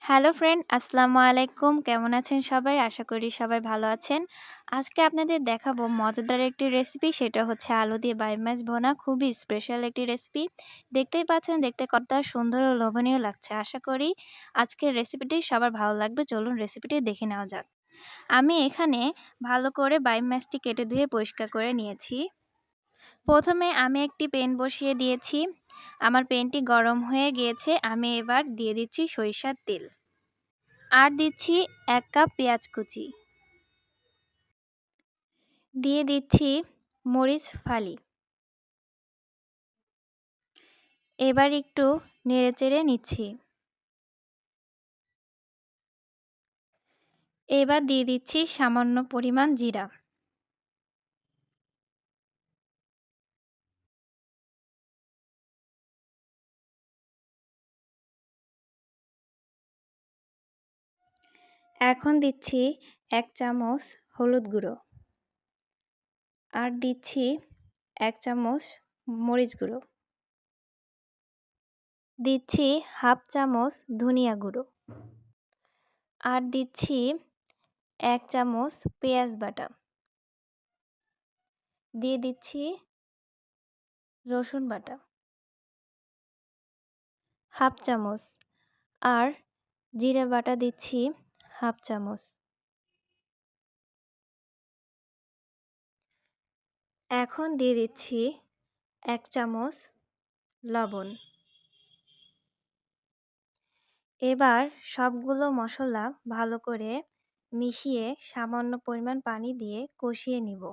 Hello friend, আসসালামু আলাইকুম। কেমন আছেন সবাই? আশা করি সবাই ভালো আছেন। আজকে আপনাদের দেখাবো মজাদার একটি রেসিপি, সেটা হচ্ছে আলু দিয়ে বাইম মাছ ভুনা। খুবই স্পেশাল একটি রেসিপি। দেখতেই পাচ্ছেন, দেখতে কতটা সুন্দর ও লোভনীয় লাগছে। আশা করি আজকের রেসিপিটি সবার ভালো লাগবে। চলুন রেসিপিটি দেখে নেওয়া যাক। আমি এখানে ভালো করে বাইম মাছটি কেটে ধুয়ে পরিষ্কার করে নিয়েছি। প্রথমে আমি একটি প্যান বসিয়ে দিয়েছি। আমার প্যানটি গরম হয়ে গিয়েছে। আমি এবার দিয়ে দিচ্ছি সরিষার তেল। আর দিচ্ছি ১ কাপ পেঁয়াজ কুচি। দিয়ে দিচ্ছি মরিচ ফালি। এবার একটু নেড়েচেড়ে নিচ্ছি। এবার দিয়ে দিচ্ছি সামান্য পরিমাণ জিরা। এখন দিচ্ছি ১ চামচ হলুদ গুঁড়ো। আর দিচ্ছি ১ চামচ মরিচ গুঁড়ো। দিচ্ছি হাফ চামচ ধনিয়া গুঁড়ো। আর দিচ্ছি ১ চামচ পেঁয়াজ বাটা। দিয়ে দিচ্ছি রসুন বাটা হাফ চামচ। আর জিরা বাটা দিচ্ছি হাফ চামচ। এখন দিয়ে দিচ্ছি ১ চামচ লবণ। এবার সবগুলো মশলা ভালো করে মিশিয়ে সামান্য পরিমাণ পানি দিয়ে কষিয়ে নিব।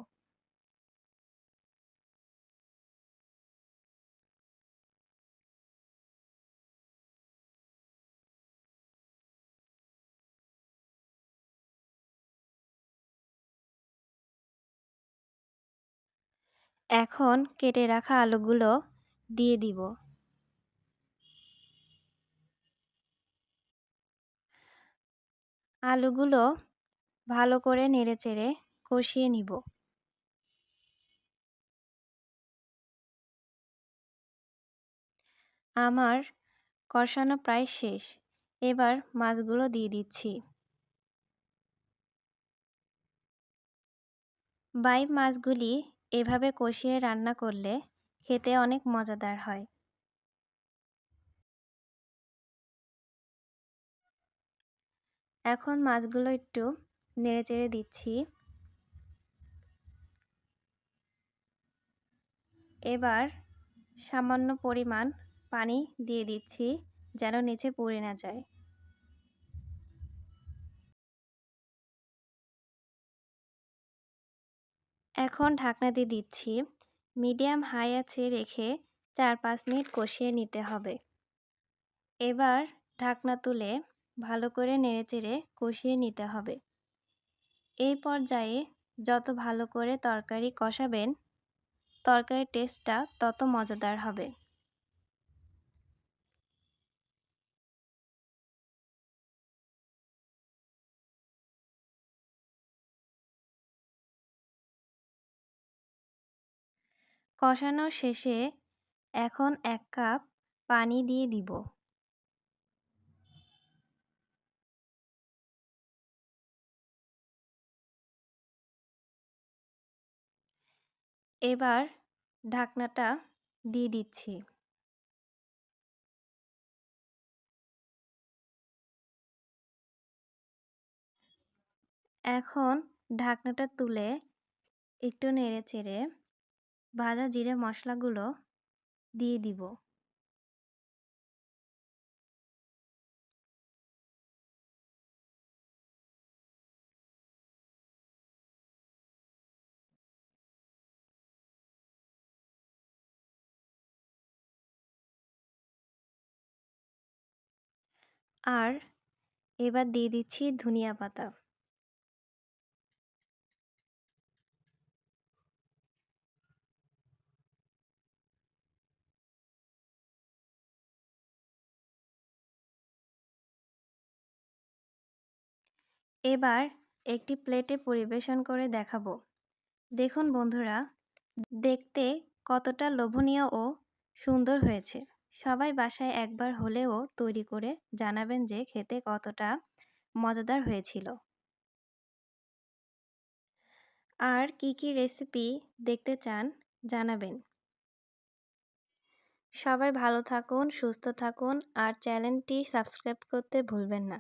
এখন কেটে রাখা আলুগুলো দিয়ে দিব। আলুগুলো ভালো করে নেড়েচেড়ে কষিয়ে নিব। আমার কষানো প্রায় শেষ। এবার মাছগুলো দিয়ে দিচ্ছি। বাইম মাছগুলি এভাবে কষিয়ে রান্না করলে খেতে অনেক মজাদার হয়। এখন মাছগুলো একটু নেড়েচেড়ে দিচ্ছি। এবার সামান্য পরিমাণ পানি দিয়ে দিচ্ছি, যেন নিচে পুড়ে না যায়। এখন ঢাকনা দিয়ে দিচ্ছি। মিডিয়াম হাই আঁচে রেখে ৪-৫ মিনিট কষিয়ে নিতে হবে। এবার ঢাকনা তুলে ভালো করে নেড়েচেড়ে কষিয়ে নিতে হবে। এই পর্যায়ে যত ভালো করে তরকারি কষাবেন, তরকারির টেস্টটা তত মজাদার হবে। কষানো শেষে এখন ১ কাপ পানি দিয়ে দিব। এবার ঢাকনাটা দিয়ে দিচ্ছি। এখন ঢাকনাটা তুলে একটু নেড়েচেড়ে ভাজা জিরে মশলাগুলো দিয়ে দিব। আর এবার দিয়ে দিচ্ছি ধনিয়া পাতা। এবার একটি প্লেটে পরিবেশন করে দেখাবো। দেখুন বন্ধুরা, দেখতে কতটা লোভনীয় ও সুন্দর হয়েছে। সবাই বাসায় একবার হলেও তৈরি করে জানাবেন যে খেতে কতটা মজাদার হয়েছিল। আর কি রেসিপি দেখতে চান জানাবেন। সবাই ভালো থাকুন, সুস্থ থাকুন আর চ্যানেলটি সাবস্ক্রাইব করতে ভুলবেন না।